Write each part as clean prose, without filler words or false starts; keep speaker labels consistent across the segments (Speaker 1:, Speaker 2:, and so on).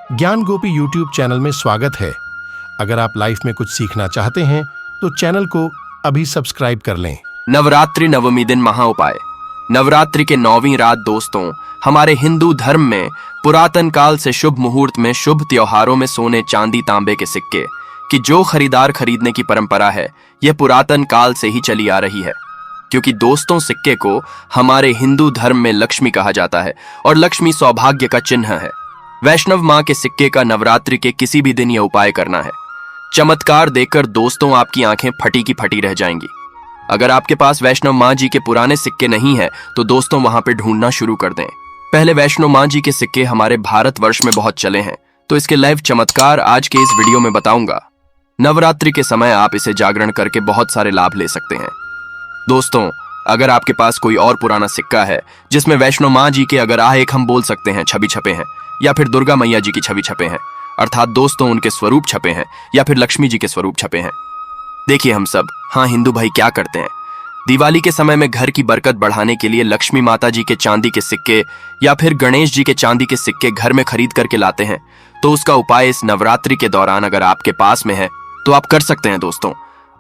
Speaker 1: ज्ञान गोपी YouTube channel में स्वागत है। अगर आप लाइफ में कुछ सीखना चाहते हैं तो चैनल को अभी सब्सक्राइब कर लें।
Speaker 2: नवरात्रि नवमी दिन महाउपाय। नवरात्रि के 9वीं रात दोस्तों, हमारे हिंदू धर्म में पुरातन काल से शुभ मुहूर्त में शुभ त्योहारों में सोने चांदी तांबे के सिक्के कि जो खरीदार खरीदने की परंपरा है, यह पुरातन काल से ही चली आ रही है। क्योंकि दोस्तों, सिक्के को हमारे हिंदू धर्म में लक्ष्मी कहा जाता है और लक्ष्मी सौभाग्य का चिन्ह है। वैष्णव माँ के सिक्के का नवरात्रि के किसी भी दिन यह उपाय करना है। चमत्कार देखकर दोस्तों आपकी आंखें फटी की फटी रह जाएंगी। अगर आपके पास वैष्णव माँ जी के पुराने सिक्के नहीं है तो दोस्तों वहां पे ढूंढना शुरू कर दें। पहले वैष्णव माँ जी के सिक्के हमारे भारतवर्ष में बहुत चले हैं, तो इसके लाइव चमत्कार आज के इस वीडियो में बताऊंगा। नवरात्रि के समय आप इसे जागरण करके बहुत सारे लाभ ले सकते हैं। दोस्तों, अगर आपके पास कोई और पुराना सिक्का है जिसमें वैष्णव माँ जी के, अगर एक हम बोल सकते हैं, छवि छपे हैं, या फिर दुर्गा मैया जी की छवि छपे हैं, अर्थात दोस्तों उनके स्वरूप छपे हैं, या फिर लक्ष्मी जी के स्वरूप छपे हैं। देखिए, हम सब हिंदू भाई क्या करते हैं, दिवाली के समय में घर की बरकत बढ़ाने के लिए लक्ष्मी माता जी के चांदी के सिक्के या फिर गणेश जी के चांदी के सिक्के घर में खरीद करके लाते हैं। तो उसका उपाय इस नवरात्रि के दौरान अगर आपके पास में है तो आप कर सकते हैं। दोस्तों,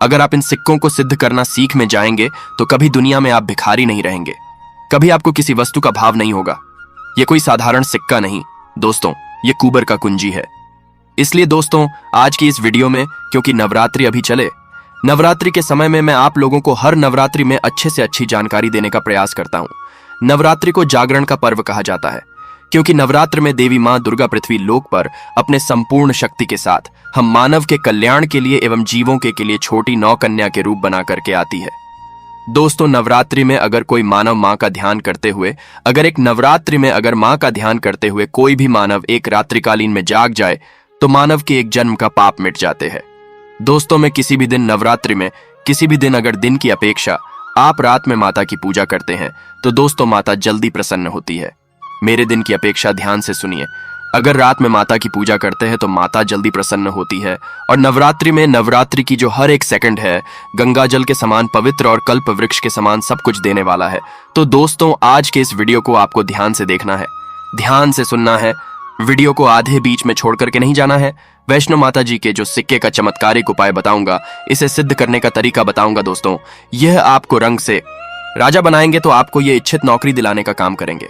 Speaker 2: अगर आप इन सिक्कों को सिद्ध करना सीख में जाएंगे तो कभी दुनिया में आप भिखारी नहीं रहेंगे, कभी आपको किसी वस्तु का भाव नहीं होगा। यह कोई साधारण सिक्का नहीं दोस्तों, ये कुबर का कुंजी है। इसलिए दोस्तों, आज की इस वीडियो में, क्योंकि नवरात्रि अभी चले, नवरात्रि के समय में मैं आप लोगों को हर नवरात्रि में अच्छे से अच्छी जानकारी देने का प्रयास करता हूं। नवरात्रि को जागरण का पर्व कहा जाता है क्योंकि नवरात्र में देवी मां दुर्गा पृथ्वी लोक पर अपने संपूर्ण शक्ति के साथ हम मानव के कल्याण के लिए एवं जीवों के लिए छोटी नौ कन्या के रूप बना करके आती है। दोस्तों, नवरात्रि में अगर कोई मानव मां का ध्यान करते हुए, अगर मां का ध्यान करते हुए कोई भी मानव एक रात्रिकालीन में जाग जाए तो मानव के एक जन्म का पाप मिट जाते हैं। दोस्तों, में किसी भी दिन नवरात्रि में, किसी भी दिन अगर दिन की अपेक्षा आप रात में माता की पूजा करते हैं तो दोस्तों माता जल्दी प्रसन्न होती है। मेरे दिन की अपेक्षा ध्यान से सुनिए। अगर रात में माता की पूजा करते हैं तो माता जल्दी प्रसन्न होती है। और नवरात्रि में, नवरात्रि की जो हर एक सेकंड है गंगा जल के समान पवित्र और कल्प वृक्ष के समान सब कुछ देने वाला है। तो दोस्तों, आज के इस वीडियो को आपको ध्यान से देखना है, ध्यान से सुनना है। वीडियो को आधे बीच में छोड़ करके नहीं जाना है। वैष्णव माता जी के जो सिक्के का चमत्कारिक उपाय बताऊंगा, इसे सिद्ध करने का तरीका बताऊंगा। दोस्तों, यह आपको रंग से राजा बनाएंगे तो आपको ये इच्छित नौकरी दिलाने का काम करेंगे।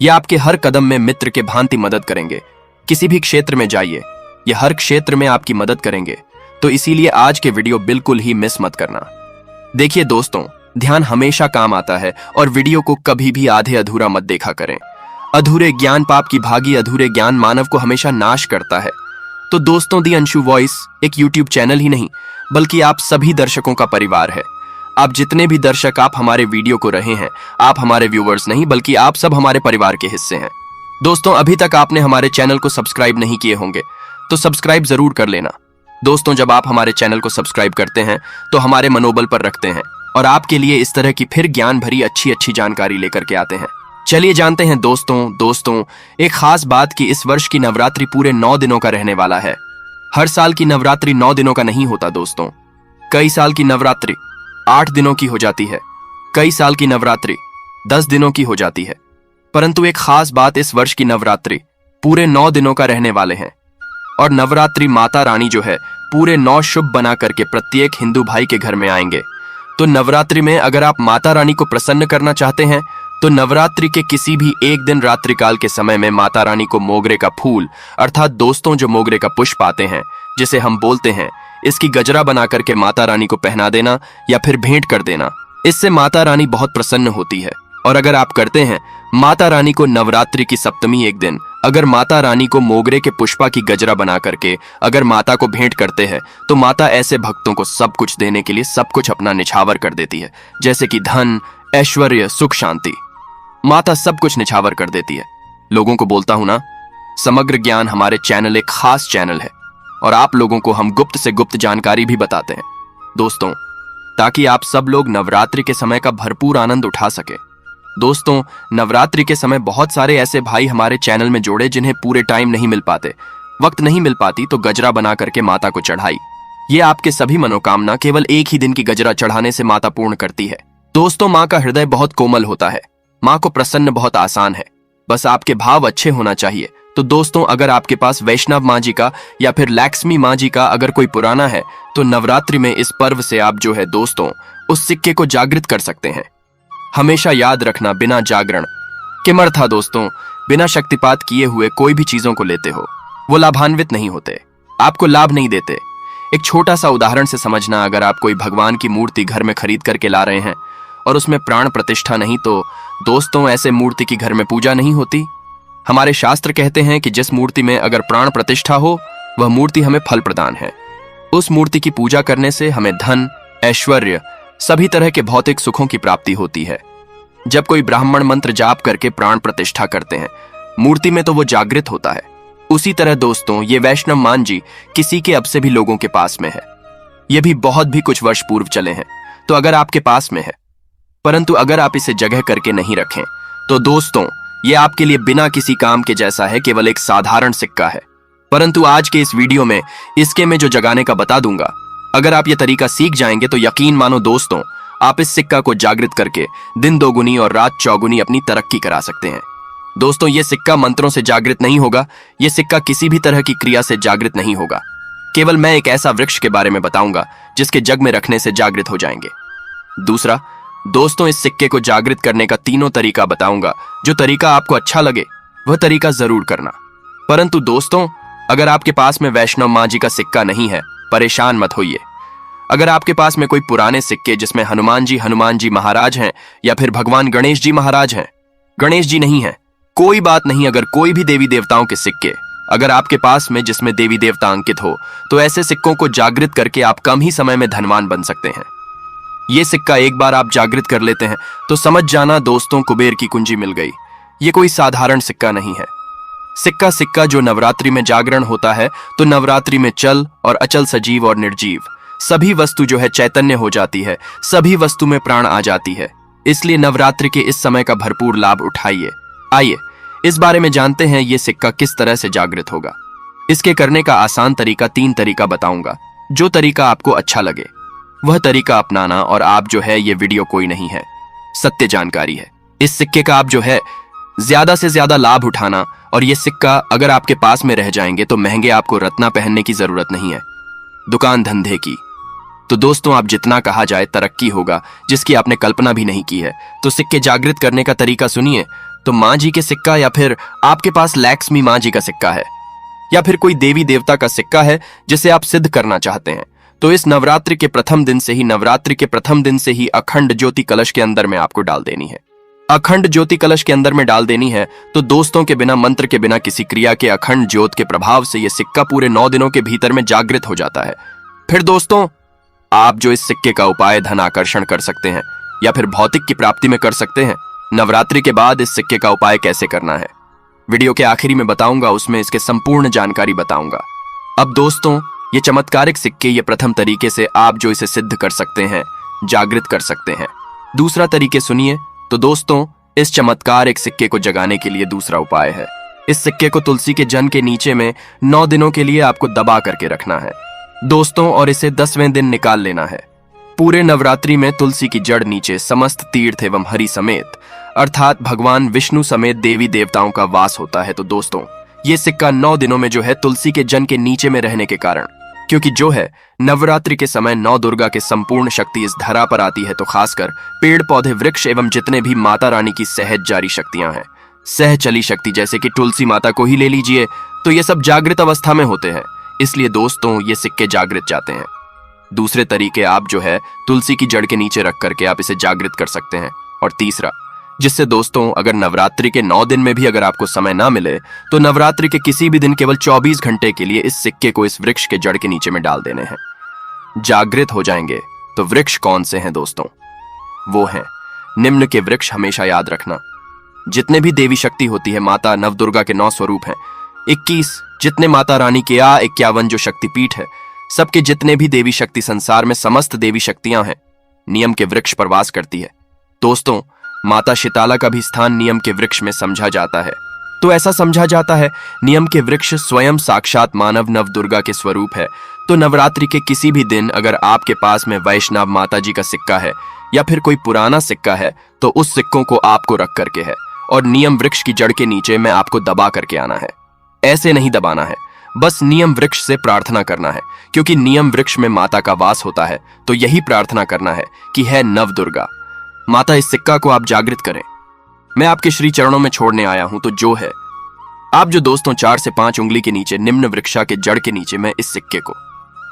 Speaker 2: ये आपके हर कदम में मित्र के भांति मदद करेंगे। किसी भी क्षेत्र में जाइए, ये हर क्षेत्र में आपकी मदद करेंगे। तो इसीलिए आज के वीडियो बिल्कुल ही मिस मत करना। देखिए दोस्तों, ध्यान हमेशा काम आता है और वीडियो को कभी भी आधे अधूरा मत देखा करें। अधूरे ज्ञान पाप की भागी, अधूरे ज्ञान मानव को हमेशा नाश करता है। तो दोस्तों, दी अंशु वॉइस एक यूट्यूब चैनल ही नहीं बल्कि आप सभी दर्शकों का परिवार है। आप जितने भी दर्शक आप हमारे वीडियो को रहे हैं, आप हमारे व्यूवर्स नहीं बल्कि आप सब हमारे परिवार के हिस्से हैं। दोस्तों, अभी तक आपने हमारे चैनल को सब्सक्राइब नहीं किए होंगे तो सब्सक्राइब जरूर कर लेना। दोस्तों, जब आप हमारे चैनल को सब्सक्राइब करते हैं तो हमारे मनोबल पर रखते हैं और आपके लिए इस तरह की फिर ज्ञान भरी अच्छी जानकारी लेकर के आते हैं। चलिए जानते हैं दोस्तों, एक खास बात कि इस वर्ष की नवरात्रि पूरे 9 दिनों का रहने वाला है। हर साल की नवरात्रि 9 दिनों का नहीं होता दोस्तों। कई साल की नवरात्रि 8 दिनों की हो जाती है, कई साल की नवरात्रि 10 दिनों की हो जाती है, परंतु एक खास बात, इस वर्ष की नवरात्रि पूरे 9 दिनों का रहने वाले हैं। और नवरात्रि माता रानी जो है पूरे 9 शुभ बना करके प्रत्येक हिंदू भाई के घर में आएंगे। तो नवरात्रि में अगर आप माता रानी को प्रसन्न करना चाहते हैं तो नवरात्रि के किसी भी एक दिन रात्रिकाल के समय में माता रानी को मोगरे का फूल, अर्थात दोस्तों जो मोगरे का पुष्प आते हैं जिसे हम बोलते हैं, इसकी गजरा बना करके माता रानी को पहना देना या फिर भेंट कर देना। इससे माता रानी बहुत प्रसन्न होती है। और अगर आप करते हैं माता रानी को नवरात्रि की सप्तमी एक दिन, अगर माता रानी को मोगरे के पुष्पा की गजरा बना करके अगर माता को भेंट करते हैं तो माता ऐसे भक्तों को सब कुछ देने के लिए सब कुछ अपना निछावर कर देती है, जैसे कि धन, ऐश्वर्य, सुख, शांति। माता सब कुछ निछावर कर देती है। लोगों को बोलता हूं ना, समग्र ज्ञान हमारे चैनल एक खास चैनल है और आप लोगों को हम गुप्त से गुप्त जानकारी भी बताते हैं दोस्तों, ताकि आप सब लोग नवरात्रि के समय का भरपूर आनंद उठा सके। दोस्तों, नवरात्रि के समय बहुत सारे ऐसे भाई हमारे चैनल में जोड़े जिन्हें पूरे टाइम नहीं मिल पाते, वक्त नहीं मिल पाती, तो गजरा बना करके माता को चढ़ाई। ये आपके सभी मनोकामना केवल एक ही दिन की गजरा चढ़ाने से माता पूर्ण करती है। दोस्तों, माँ का हृदय बहुत कोमल होता है, माँ को प्रसन्न बहुत आसान है। बस आपके भाव अच्छे होना चाहिए तो दोस्तों अगर आपके पास वैष्णव माँ जी का या फिर लक्ष्मी माँ जी का अगर कोई पुराना है तो नवरात्रि में इस पर्व से आप जो है दोस्तों उस सिक्के को जागृत कर सकते हैं। हमेशा याद रखना, बिना जागरण किमर्था दोस्तों, बिना शक्तिपात किए हुए कोई भी चीजों को लेते हो वो लाभान्वित नहीं होते, आपको लाभ नहीं देते। एक छोटा सा उदाहरण से समझना, अगर आप कोई भगवान की मूर्ति घर में खरीद करके ला रहे हैं और उसमें प्राण प्रतिष्ठा नहीं तो दोस्तों ऐसे मूर्ति की घर में पूजा नहीं होती। हमारे शास्त्र कहते हैं कि जिस मूर्ति में अगर प्राण प्रतिष्ठा हो वह मूर्ति हमें फल प्रदान है। उस मूर्ति की पूजा करने से हमें धन, ऐश्वर्य, सभी तरह के भौतिक सुखों की प्राप्ति होती है। जब कोई ब्राह्मण मंत्र जाप करके प्राण प्रतिष्ठा करते हैं मूर्ति में तो वो जागृत होता है। उसी तरह दोस्तों ये वैष्णव मान जी किसी के अब से भी लोगों के पास में है। ये भी बहुत भी कुछ वर्ष पूर्व चले हैं तो अगर आपके पास में है, परंतु अगर आप इसे जगह करके नहीं रखें तो दोस्तों ये आपके लिए बिना किसी काम के जैसा है, केवल एक साधारण सिक्का है। परंतु आज के इस वीडियो में इसके मैं जो जगाने का बता दूंगा, अगर आप ये तरीका सीख जाएंगे तो यकीन मानो दोस्तों आप इस सिक्का को जागृत करके दिन दोगुनी और रात चौगुनी अपनी तरक्की करा सकते हैं। दोस्तों ये सिक्का मंत्रों से जागृत नहीं होगा, ये सिक्का किसी भी तरह की क्रिया से जागृत नहीं होगा। केवल मैं एक ऐसा वृक्ष के बारे में बताऊंगा जिसके जग में रखने से जागृत हो जाएंगे। दूसरा दोस्तों इस सिक्के को जागृत करने का तीनों तरीका बताऊंगा। जो तरीका आपको अच्छा लगे वह तरीका जरूर करना। परंतु दोस्तों अगर आपके पास में वैष्णव माँ जी का सिक्का नहीं है, परेशान मत होइए। अगर आपके पास में कोई पुराने सिक्के जिसमें हनुमान जी महाराज हैं या फिर भगवान गणेश जी महाराज हैं, गणेश जी नहीं है, कोई बात नहीं। अगर कोई भी देवी देवताओं के सिक्के अगर आपके पास में जिसमें देवी देवता अंकित हो तो ऐसे सिक्कों को जागृत करके आप कम ही समय में धनवान बन सकते हैं। ये सिक्का एक बार आप जागृत कर लेते हैं तो समझ जाना दोस्तों कुबेर की कुंजी मिल गई। ये कोई साधारण सिक्का नहीं है। सिक्का जो नवरात्रि में जागरण होता है तो नवरात्रि में चल और अचल, सजीव और निर्जीव सभी वस्तु जो है चैतन्य हो जाती है, सभी वस्तु में प्राण आ जाती है। इसलिए नवरात्रि के इस समय का भरपूर लाभ उठाइए। आइए इस बारे में जानते हैं ये सिक्का किस तरह से जागृत होगा। इसके करने का आसान तरीका 3 तरीका बताऊंगा। जो तरीका आपको अच्छा लगे वह तरीका अपनाना। और आप जो है ये वीडियो कोई नहीं है, सत्य जानकारी है। इस सिक्के का आप जो है ज्यादा से ज्यादा लाभ उठाना। और ये सिक्का अगर आपके पास में रह जाएंगे तो महंगे आपको रत्ना पहनने की जरूरत नहीं है, दुकान धंधे की। तो दोस्तों आप जितना कहा जाए तरक्की होगा जिसकी आपने कल्पना भी नहीं की है। तो सिक्के जागृत करने का तरीका सुनिए। तो माँ जी के सिक्का या फिर आपके पास लक्ष्मी माँ जी का सिक्का है या फिर कोई देवी देवता का सिक्का है जिसे आप सिद्ध करना चाहते हैं तो इस नवरात्रि के प्रथम दिन से ही अखंड ज्योति कलश के अंदर में आपको डाल देनी है। अखंड ज्योति कलश के अंदर में डाल देनी है तो दोस्तों के बिना, मंत्र के बिना, किसी क्रिया के अखंड ज्योत के प्रभाव से यह सिक्का पूरे 9 दिनों के भीतर में जागृत हो जाता है। फिर दोस्तों आप जो इस सिक्के का उपाय धन आकर्षण कर सकते हैं या फिर भौतिक की प्राप्ति में कर सकते हैं। नवरात्रि के बाद इस सिक्के का उपाय कैसे करना है वीडियो के आखिरी में बताऊंगा, उसमें इसके संपूर्ण जानकारी बताऊंगा। अब दोस्तों ये चमत्कारिक सिक्के, ये प्रथम तरीके से आप जो इसे सिद्ध कर सकते हैं, जागृत कर सकते हैं। दूसरा तरीके सुनिए। तो दोस्तों इस चमत्कारिक सिक्के को जगाने के लिए दूसरा उपाय है, इस सिक्के को तुलसी के जन के नीचे में 9 दिनों के लिए आपको दबा करके रखना है दोस्तों, और इसे 10वें दिन निकाल लेना है। पूरे नवरात्रि में तुलसी की जड़ नीचे समस्त तीर्थ एवं हरि समेत अर्थात भगवान विष्णु समेत देवी देवताओं का वास होता है। तो दोस्तों ये सिक्का 9 दिनों में जो है तुलसी के जन के नीचे में रहने के कारण, क्योंकि जो है नवरात्रि के समय 9 दुर्गा के संपूर्ण शक्ति इस धरा पर आती है, तो खासकर पेड़ पौधे, वृक्ष एवं जितने भी माता रानी की सहज जारी शक्तियां हैं, सहचली शक्ति, जैसे कि तुलसी माता को ही ले लीजिए, तो ये सब जागृत अवस्था में होते हैं। इसलिए दोस्तों ये सिक्के जागृत जाते हैं। दूसरे तरीके आप जो है तुलसी की जड़ के नीचे रख करके आप इसे जागृत कर सकते हैं। और तीसरा, जिससे दोस्तों अगर नवरात्रि के 9 दिन में भी अगर आपको समय ना मिले तो नवरात्रि के किसी भी दिन केवल 24 घंटे के लिए इस सिक्के को इस वृक्ष के जड़ के नीचे में डाल देने हैं, जागृत हो जाएंगे। तो वृक्ष कौन से हैं दोस्तों? वो हैं निम्न के वृक्ष। हमेशा याद रखना, जितने भी देवी शक्ति होती है, माता नवदुर्गा के 9 स्वरूप हैं, 21 जितने माता रानी के 51 जो शक्तिपीठ है, सबके जितने भी देवी शक्ति संसार में समस्त देवी शक्तियां हैं, नियम के वृक्ष पर वास करती है। दोस्तों माता शीतला का भी स्थान नियम के वृक्ष में समझा जाता है। तो ऐसा समझा जाता है नियम के वृक्ष स्वयं साक्षात मानव नव दुर्गा के स्वरूप है। तो नवरात्रि के किसी भी दिन अगर आपके पास में वैष्णव माता जी का सिक्का है या फिर कोई पुराना सिक्का है तो उस सिक्कों को आपको रख करके है और नियम वृक्ष की जड़ के नीचे में आपको दबा करके आना है। ऐसे नहीं दबाना है, बस नियम वृक्ष से प्रार्थना करना है, क्योंकि नियम वृक्ष में माता का वास होता है। तो यही प्रार्थना करना है कि है नव दुर्गा माता, इस सिक्का को आप जागृत करें। मैं आपके श्री चरणों में छोड़ने आया हूं। तो जो है आप जो दोस्तों 4 से 5 उंगली के नीचे निम्न वृक्षा के जड़ के नीचे में इस सिक्के को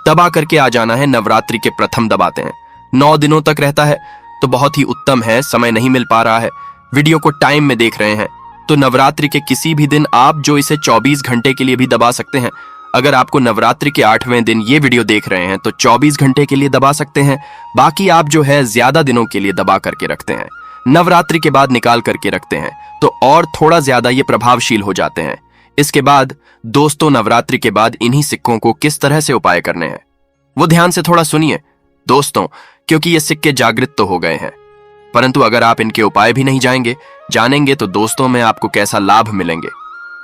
Speaker 2: दबा करके आ जाना है। नवरात्रि के प्रथम दबाते हैं, 9 दिनों तक रहता है, तो बहुत ही उत्तम है। समय नहीं मिल पा रहा है, वीडियो को टाइम में देख रहे हैं, तो नवरात्रि के किसी भी दिन आप जो इसे 24 घंटे के लिए भी दबा सकते हैं। अगर आपको नवरात्रि के 8वें दिन ये वीडियो देख रहे हैं तो 24 घंटे के लिए दबा सकते हैं। बाकी आप जो है ज्यादा दिनों के लिए दबा करके रखते हैं, नवरात्रि के बाद निकाल करके रखते हैं, तो और थोड़ा ज्यादा ये प्रभावशील हो जाते हैं। इसके बाद दोस्तों नवरात्रि के बाद इन्हीं सिक्कों को किस तरह से उपाय करने हैं वो ध्यान से थोड़ा सुनिए दोस्तों, क्योंकि ये सिक्के जागृत तो हो गए हैं, परंतु अगर आप इनके उपाय भी नहीं जानेंगे तो दोस्तों में आपको कैसा लाभ मिलेंगे।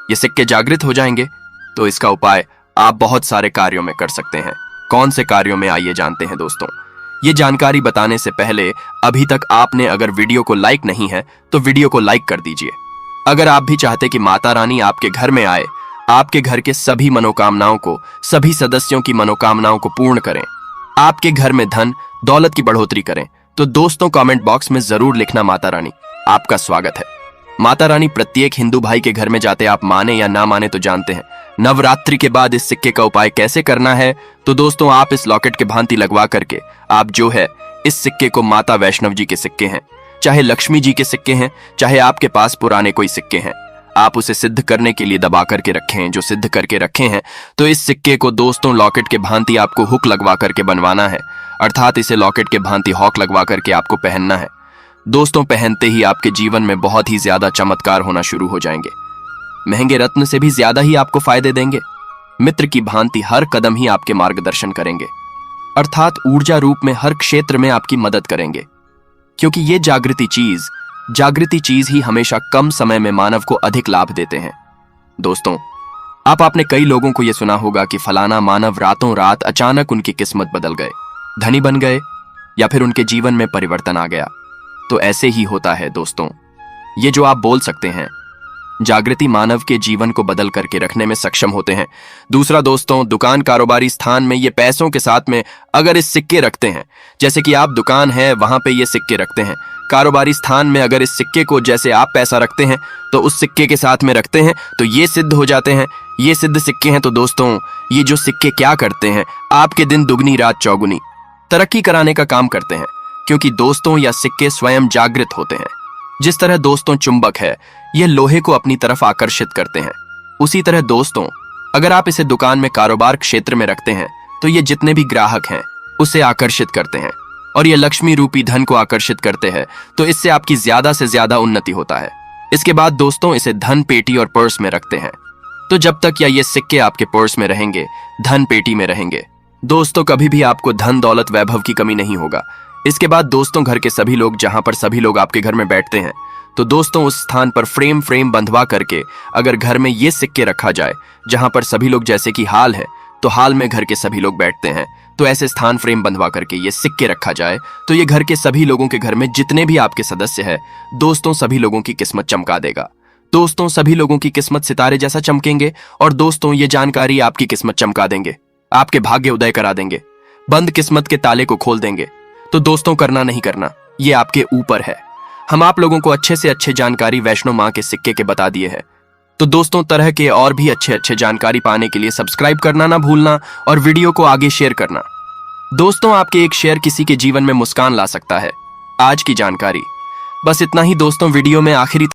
Speaker 2: ये सिक्के जागृत हो जाएंगे तो इसका उपाय आप बहुत सारे कार्यों में कर सकते हैं। कौन से कार्यों में आइए जानते हैं दोस्तों। ये जानकारी बताने से पहले अभी तक आपने अगर वीडियो को लाइक नहीं है तो वीडियो को लाइक कर दीजिए। अगर आप भी चाहते कि माता रानी आपके घर में आए, आपके घर के सभी मनोकामनाओं को, सभी सदस्यों की मनोकामनाओं को पूर्ण करें, आपके घर में धन दौलत की बढ़ोतरी करें, तो दोस्तों कमेंट बॉक्स में जरूर लिखना माता रानी आपका स्वागत है। माता रानी प्रत्येक हिंदू भाई के घर में जाते, आप माने या ना माने तो जानते हैं। नवरात्रि के बाद इस सिक्के का उपाय कैसे करना है, तो दोस्तों आप इस लॉकेट के भांति लगवा करके आप जो है इस सिक्के को, माता वैष्णव जी के सिक्के हैं, चाहे लक्ष्मी जी के सिक्के हैं, चाहे आपके पास पुराने कोई सिक्के हैं, आप उसे सिद्ध करने के लिए दबा करके रखे हैं। जो सिद्ध करके रखे हैं तो इस सिक्के को दोस्तों लॉकेट के भांति आपको हुक लगवा करके बनवाना है, अर्थात इसे लॉकेट के भांति हॉक लगवा करके आपको पहनना है। दोस्तों पहनते ही आपके जीवन में बहुत ही ज्यादा चमत्कार होना शुरू हो जाएंगे। महंगे रत्न से भी ज्यादा ही आपको फायदे देंगे। मित्र की भांति हर कदम ही आपके मार्गदर्शन करेंगे, अर्थात ऊर्जा रूप में हर क्षेत्र में आपकी मदद करेंगे, क्योंकि ये जागृति चीज ही हमेशा कम समय में मानव को अधिक लाभ देते हैं। दोस्तों आपने कई लोगों को यह सुना होगा कि फलाना मानव रातों रात अचानक उनकी किस्मत बदल गए, धनी बन गए, या फिर उनके जीवन में परिवर्तन आ गया। तो ऐसे ही होता है दोस्तों। ये जो आप बोल सकते हैं, जागृति मानव के जीवन को बदल करके रखने में सक्षम होते हैं। दूसरा दोस्तों, दुकान कारोबारी स्थान में ये पैसों के साथ में अगर इस सिक्के रखते हैं, जैसे कि आप दुकान है वहां पे ये सिक्के रखते हैं, कारोबारी स्थान में अगर इस सिक्के को जैसे आप पैसा रखते हैं तो उस सिक्के के साथ में रखते हैं तो ये सिद्ध हो जाते हैं। ये सिद्ध सिक्के हैं। तो दोस्तों ये जो सिक्के क्या करते हैं, आपके दिन दुगनी रात चौगुनी तरक्की कराने का काम करते हैं, क्योंकि दोस्तों यह सिक्के स्वयं जागृत होते हैं। जिस तरह दोस्तों चुंबक है, यह लोहे को अपनी तरफ आकर्षित करते हैं, उसी तरह दोस्तों अगर आप इसे दुकान में कारोबार क्षेत्र में रखते हैं तो ये जितने भी ग्राहक हैं उसे आकर्षित करते हैं, और ये लक्ष्मी रूपी धन को आकर्षित करते हैं। तो इससे आपकी ज्यादा से ज्यादा उन्नति होता है। इसके बाद दोस्तों इसे धन पेटी और पर्स में रखते हैं। तो जब तक या ये सिक्के आपके पर्स में रहेंगे, धन पेटी में रहेंगे, दोस्तों कभी भी आपको धन दौलत वैभव की कमी नहीं होगा। इसके बाद दोस्तों घर के सभी लोग, जहां पर सभी लोग आपके घर में बैठते हैं, तो दोस्तों उस स्थान पर फ्रेम बंधवा करके अगर घर में ये सिक्के रखा जाए जहां पर सभी लोग, जैसे कि हाल है तो हाल में घर के सभी लोग बैठते हैं, तो ऐसे स्थान फ्रेम बंधवा करके ये सिक्के रखा जाए तो ये घर के सभी लोगों के घर में जितने भी आपके सदस्य हैं दोस्तों सभी लोगों की किस्मत चमका देगा। दोस्तों सभी लोगों की किस्मत सितारे जैसा चमकेंगे, और दोस्तों ये जानकारी आपकी किस्मत चमका देंगे, आपके भाग्य उदय करा देंगे, बंद किस्मत के ताले को खोल देंगे। तो दोस्तों करना नहीं करना ये आपके ऊपर है। हम आप लोगों को अच्छे से अच्छे जानकारी वैष्णो माँ के सिक्के के बता दिए हैं। तो दोस्तों तरह के और भी अच्छे जानकारी पाने के लिए सब्सक्राइब करना ना भूलना, और वीडियो को आगे शेयर करना। दोस्तों आपके एक शेयर किसी के जीवन में मुस्कान ला सकता है। आज की जानकारी बस इतना ही दोस्तों। वीडियो में आखिरी